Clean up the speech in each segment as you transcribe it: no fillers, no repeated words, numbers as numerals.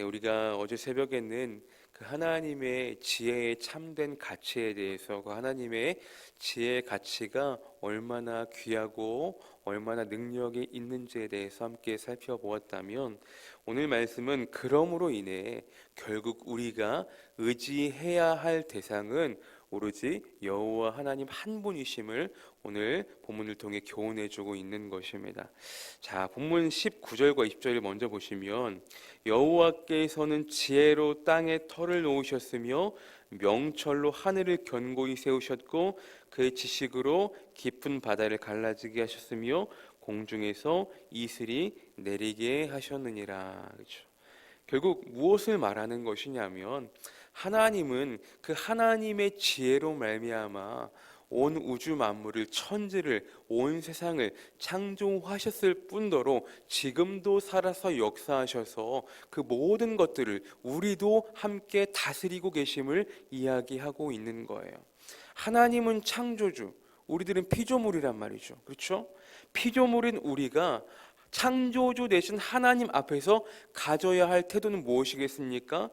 우리가 어제 새벽에는 그 하나님의 지혜의 참된 가치에 대해서, 그 하나님의 지혜의 가치가 얼마나 귀하고 얼마나 능력이 있는지에 대해서 함께 살펴보았다면, 오늘 말씀은 그러므로 인해 결국 우리가 의지해야 할 대상은 오로지 여호와 하나님 한 분이심을 오늘 본문을 통해 교훈해주고 있는 것입니다. 자, 본문 19절과 20절을 먼저 보시면, 여호와께서는 지혜로 땅에 터를 놓으셨으며 명철로 하늘을 견고히 세우셨고 그의 지식으로 깊은 바다를 갈라지게 하셨으며 공중에서 이슬이 내리게 하셨느니라. 그렇죠? 결국 무엇을 말하는 것이냐면, 하나님은 그 하나님의 지혜로 말미암아 온 우주 만물을, 천지를, 온 세상을 창조하셨을 뿐더러 지금도 살아서 역사하셔서 그 모든 것들을 우리도 함께 다스리고 계심을 이야기하고 있는 거예요. 하나님은 창조주, 우리들은 피조물이란 말이죠. 그렇죠? 피조물인 우리가 창조주 되신 하나님 앞에서 가져야 할 태도는 무엇이겠습니까?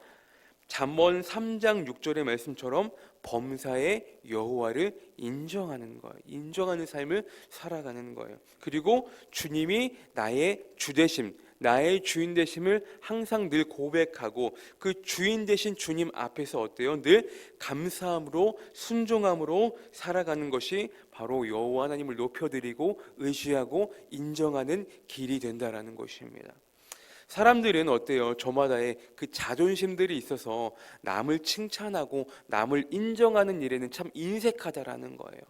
잠언 3장 6절의 말씀처럼 범사의 여호와를 인정하는 거예요. 인정하는 삶을 살아가는 거예요. 그리고 주님이 나의 주되심, 나의 주인 되심을 항상 늘 고백하고 그 주인 되신 주님 앞에서 어때요? 늘 감사함으로 순종함으로 살아가는 것이 바로 여호와 하나님을 높여드리고 의지하고 인정하는 길이 된다라는 것입니다. 사람들은 어때요? 저마다의 그 자존심들이 있어서 남을 칭찬하고 남을 인정하는 일에는 참 인색하다라는 거예요.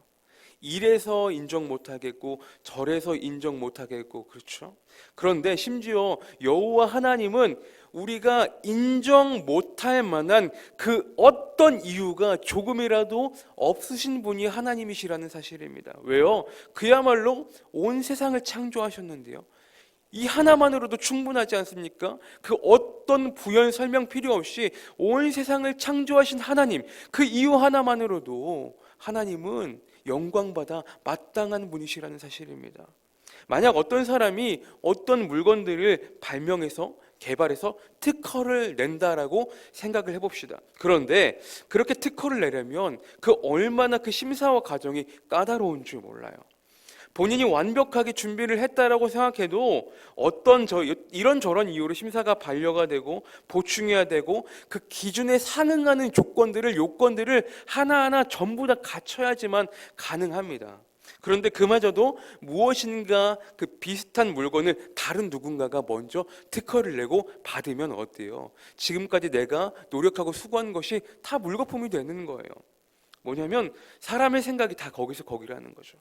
이래서 인정 못하겠고 저래서 인정 못하겠고, 그렇죠? 그런데 심지어 여호와 하나님은 우리가 인정 못할 만한 그 어떤 이유가 조금이라도 없으신 분이 하나님이시라는 사실입니다. 왜요? 그야말로 온 세상을 창조하셨는데요, 이 하나만으로도 충분하지 않습니까? 그 어떤 부연 설명 필요 없이 온 세상을 창조하신 하나님, 그 이유 하나만으로도 하나님은 영광받아 마땅한 분이시라는 사실입니다. 만약 어떤 사람이 어떤 물건들을 발명해서 개발해서 특허를 낸다라고 생각을 해봅시다. 그런데 그렇게 특허를 내려면 그 얼마나 그 심사와 과정이 까다로운 줄 몰라요. 본인이 완벽하게 준비를 했다라고 생각해도 어떤 이런저런 이유로 심사가 반려가 되고 보충해야 되고 그 기준에 상응하는 요건들을 하나하나 전부 다 갖춰야지만 가능합니다. 그런데 그마저도 무엇인가 그 비슷한 물건을 다른 누군가가 먼저 특허를 내고 받으면 어때요? 지금까지 내가 노력하고 수고한 것이 다 물거품이 되는 거예요. 뭐냐면 사람의 생각이 다 거기서 거기라는 거죠.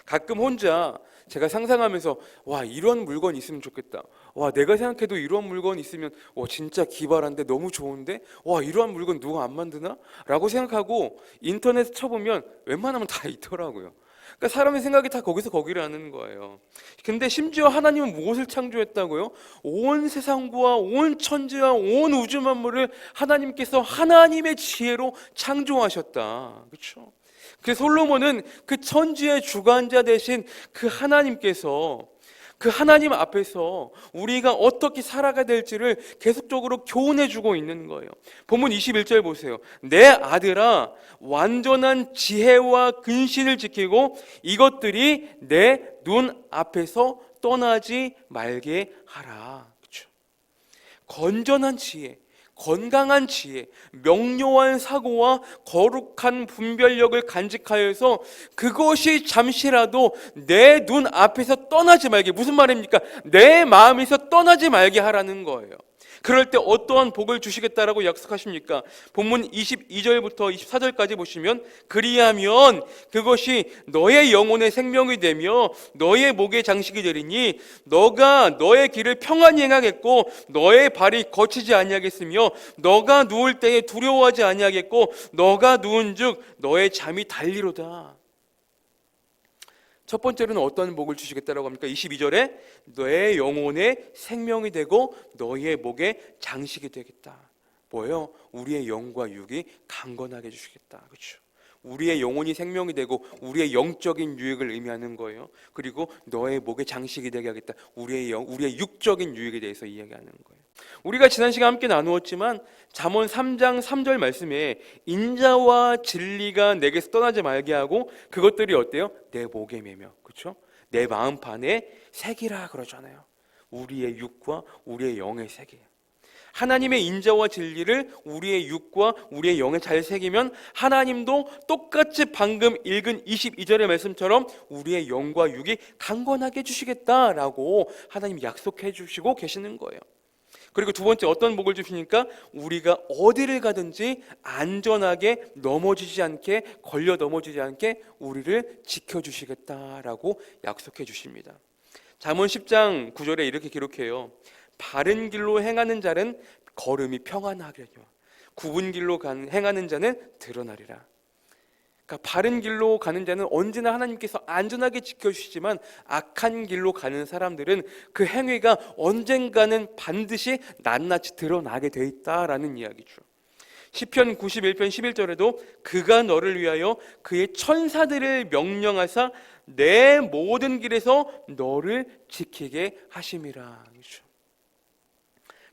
가끔 혼자 제가 상상하면서, 와, 이런 물건 있으면 좋겠다. 와, 내가 생각해도 이런 물건 있으면 진짜 기발한데 너무 좋은데, 와, 이러한 물건 누가 안 만드나? 라고 생각하고 인터넷 쳐보면 웬만하면 다 있더라고요. 그러니까 사람의 생각이 다 거기서 거기라는 거예요. 근데 심지어 하나님은 무엇을 창조했다고요? 온 세상과 온 천지와 온 우주 만물을 하나님께서 하나님의 지혜로 창조하셨다. 그렇죠? 그 솔로몬은 그 천지의 주관자 되신 그 하나님께서, 그 하나님 앞에서 우리가 어떻게 살아가야 될지를 계속적으로 교훈해주고 있는 거예요. 본문 21절 보세요. 내 아들아, 완전한 지혜와 근신을 지키고 이것들이 내 눈 앞에서 떠나지 말게 하라. 그렇죠? 건전한 지혜, 건강한 지혜, 명료한 사고와 거룩한 분별력을 간직하여서 그것이 잠시라도 내 눈 앞에서 떠나지 말게. 무슨 말입니까? 내 마음에서 떠나지 말게 하라는 거예요. 그럴 때 어떠한 복을 주시겠다라고 약속하십니까? 본문 22절부터 24절까지 보시면, 그리하면 그것이 너의 영혼의 생명이 되며 너의 목의 장식이 되리니 너가 너의 길을 평안히 행하겠고 너의 발이 거치지 아니하겠으며 너가 누울 때에 두려워하지 아니하겠고 너가 누운즉 너의 잠이 달리로다. 첫 번째로는 어떤 복을 주시겠다라고 합니까? 22절에 너의 영혼의 생명이 되고 너의 목의 장식이 되겠다. 뭐예요? 우리의 영과 육이 강건하게 해주시겠다. 그렇죠? 우리의 영혼이 생명이 되고 우리의 영적인 유익을 의미하는 거예요. 그리고 너의 목에 장식이 되게 하겠다. 우리의 육적인 유익에 대해서 이야기하는 거예요. 우리가 지난 시간 함께 나누었지만 잠언 3장 3절 말씀에 인자와 진리가 내게서 떠나지 말게 하고 그것들이 어때요? 내 목에 매며, 그렇죠? 내 마음판에 새기라 그러잖아요. 우리의 육과 우리의 영의 새기예요. 하나님의 인자와 진리를 우리의 육과 우리의 영에 잘 새기면 하나님도 똑같이 방금 읽은 22절의 말씀처럼 우리의 영과 육이 강건하게 해주시겠다라고 하나님이 약속해 주시고 계시는 거예요. 그리고 두 번째 어떤 복을 주시니까 우리가 어디를 가든지 안전하게 넘어지지 않게, 걸려 넘어지지 않게 우리를 지켜주시겠다라고 약속해 주십니다. 잠언 10장 9절에 이렇게 기록해요. 바른 길로 행하는 자는 걸음이 평안하려니와 굽은 길로 행하는 자는 드러나리라. 그러니까 바른 길로 가는 자는 언제나 하나님께서 안전하게 지켜주시지만 악한 길로 가는 사람들은 그 행위가 언젠가는 반드시 낱낱이 드러나게 돼 있다라는 이야기죠. 시편 91편 11절에도 그가 너를 위하여 그의 천사들을 명령하사 내 모든 길에서 너를 지키게 하심이라. 그렇죠?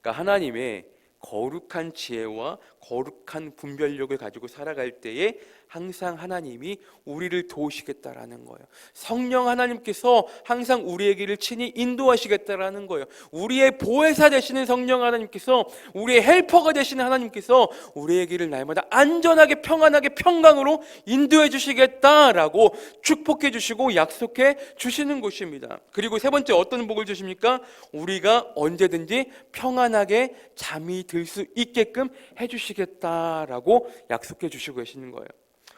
그러니까 하나님의 거룩한 지혜와 거룩한 분별력을 가지고 살아갈 때에 항상 하나님이 우리를 도우시겠다라는 거예요. 성령 하나님께서 항상 우리의 길을 친히 인도하시겠다라는 거예요. 우리의 보혜사 되시는 성령 하나님께서, 우리의 헬퍼가 되시는 하나님께서 우리의 길을 날마다 안전하게 평안하게 평강으로 인도해 주시겠다라고 축복해 주시고 약속해 주시는 것입니다. 그리고 세 번째 어떤 복을 주십니까? 우리가 언제든지 평안하게 잠이 들 수 있게끔 해주시겠다라고 약속해 주시고 계시는 거예요.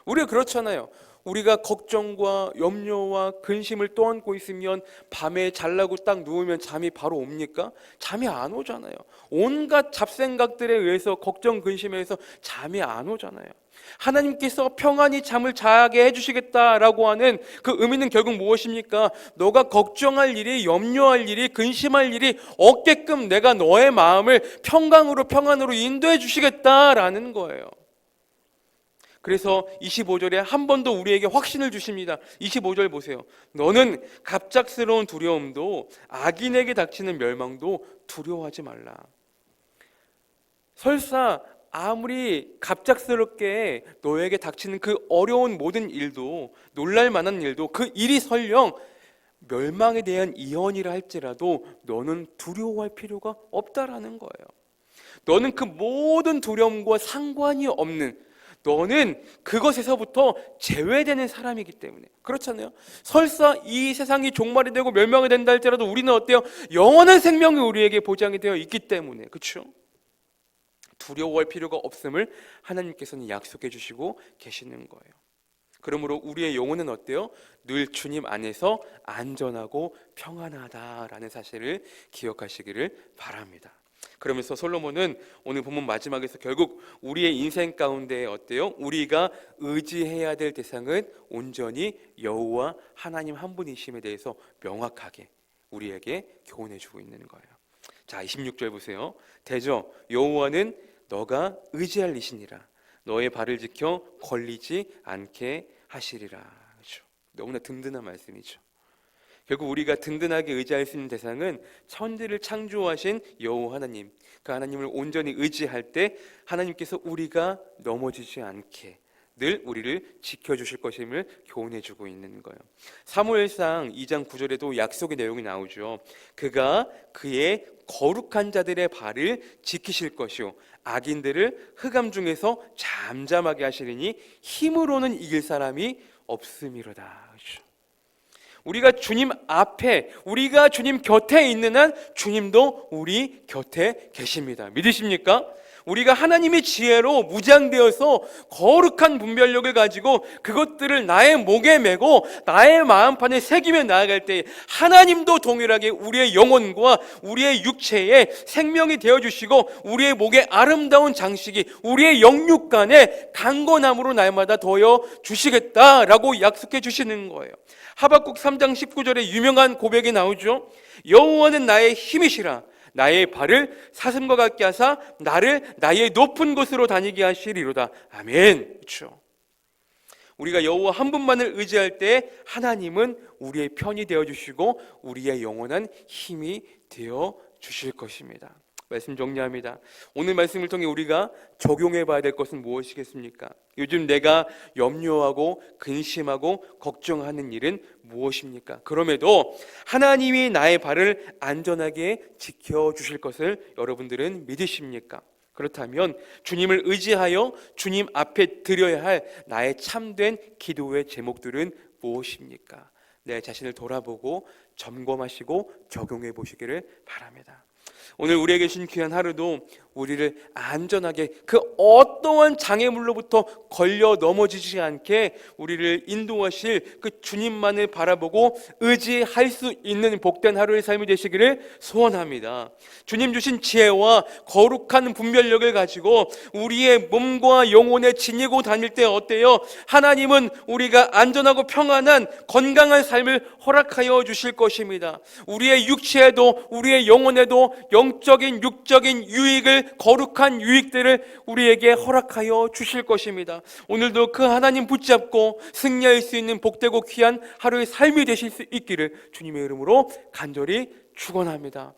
우리가 그렇잖아요. 우리가 걱정과 염려와 근심을 떠안고 있으면 밤에 잘라고 딱 누우면 잠이 바로 옵니까? 잠이 안 오잖아요. 온갖 잡생각들에 의해서 걱정 근심에서 잠이 안 오잖아요. 하나님께서 평안히 잠을 자게 해주시겠다라고 하는 그 의미는 결국 무엇입니까? 너가 걱정할 일이, 염려할 일이, 근심할 일이 없게끔 내가 너의 마음을 평안으로 인도해 주시겠다라는 거예요. 그래서 25절에 한 번 더 우리에게 확신을 주십니다. 25절 보세요. 너는 갑작스러운 두려움도 악인에게 닥치는 멸망도 두려워하지 말라. 설사 아무리 갑작스럽게 너에게 닥치는 그 어려운 모든 일도, 놀랄 만한 일도, 그 일이 설령 멸망에 대한 예언이라 할지라도 너는 두려워할 필요가 없다라는 거예요. 너는 그 모든 두려움과 상관이 없는, 너는 그것에서부터 제외되는 사람이기 때문에. 그렇잖아요. 설사 이 세상이 종말이 되고 멸망이 된다 할지라도 우리는 어때요? 영원한 생명이 우리에게 보장이 되어 있기 때문에. 그렇죠? 두려워할 필요가 없음을 하나님께서는 약속해 주시고 계시는 거예요. 그러므로 우리의 영혼은 어때요? 늘 주님 안에서 안전하고 평안하다라는 사실을 기억하시기를 바랍니다. 그러면서 솔로몬은 오늘 본문 마지막에서 결국 우리의 인생 가운데 어때요? 우리가 의지해야 될 대상은 온전히 여호와 하나님 한 분이심에 대해서 명확하게 우리에게 교훈해 주고 있는 거예요. 자, 26절 보세요. 대저 여호와는 너가 의지할 이시니라. 너의 발을 지켜 걸리지 않게 하시리라. 그렇죠? 너무나 든든한 말씀이죠. 결국 우리가 든든하게 의지할 수 있는 대상은 천지를 창조하신 여호와 하나님, 그 하나님을 온전히 의지할 때 하나님께서 우리가 넘어지지 않게 늘 우리를 지켜주실 것임을 교훈해주고 있는 거예요. 사무엘상 2장 9절에도 약속의 내용이 나오죠. 그가 그의 거룩한 자들의 발을 지키실 것이요 악인들을 흑암 중에서 잠잠하게 하시리니 힘으로는 이길 사람이 없음이로다. 그렇죠? 우리가 주님 앞에, 우리가 주님 곁에 있는 한 주님도 우리 곁에 계십니다. 믿으십니까? 우리가 하나님의 지혜로 무장되어서 거룩한 분별력을 가지고 그것들을 나의 목에 메고 나의 마음판에 새기며 나아갈 때 하나님도 동일하게 우리의 영혼과 우리의 육체에 생명이 되어주시고 우리의 목에 아름다운 장식이 우리의 영육간에 강건함으로 날마다 더여 주시겠다라고 약속해 주시는 거예요. 하박국 3장 19절에 유명한 고백이 나오죠. 여호와는 나의 힘이시라. 나의 발을 사슴과 같게 하사 나를 나의 높은 곳으로 다니게 하시리로다. 아멘. 그렇죠? 우리가 여호와 한 분만을 의지할 때 하나님은 우리의 편이 되어 주시고 우리의 영원한 힘이 되어 주실 것입니다. 말씀 정리합니다. 오늘 말씀을 통해 우리가 적용해 봐야 될 것은 무엇이겠습니까? 요즘 내가 염려하고 근심하고 걱정하는 일은 무엇입니까? 그럼에도 하나님이 나의 발을 안전하게 지켜주실 것을 여러분들은 믿으십니까? 그렇다면 주님을 의지하여 주님 앞에 드려야 할 나의 참된 기도의 제목들은 무엇입니까? 내 자신을 돌아보고 점검하시고 적용해 보시기를 바랍니다. 오늘 우리에게 주신 귀한 하루도 우리를 안전하게 그 어떠한 장애물로부터 걸려 넘어지지 않게 우리를 인도하실 그 주님만을 바라보고 의지할 수 있는 복된 하루의 삶이 되시기를 소원합니다. 주님 주신 지혜와 거룩한 분별력을 가지고 우리의 몸과 영혼에 지니고 다닐 때 어때요? 하나님은 우리가 안전하고 평안한 건강한 삶을 허락하여 주실 것입니다. 우리의 육체에도 우리의 영혼에도 영적인 육적인 유익을 거룩한 유익들을 우리에게 허락하여 주실 것입니다. 오늘도 그 하나님 붙잡고 승리할 수 있는 복되고 귀한 하루의 삶이 되실 수 있기를 주님의 이름으로 간절히 축원합니다.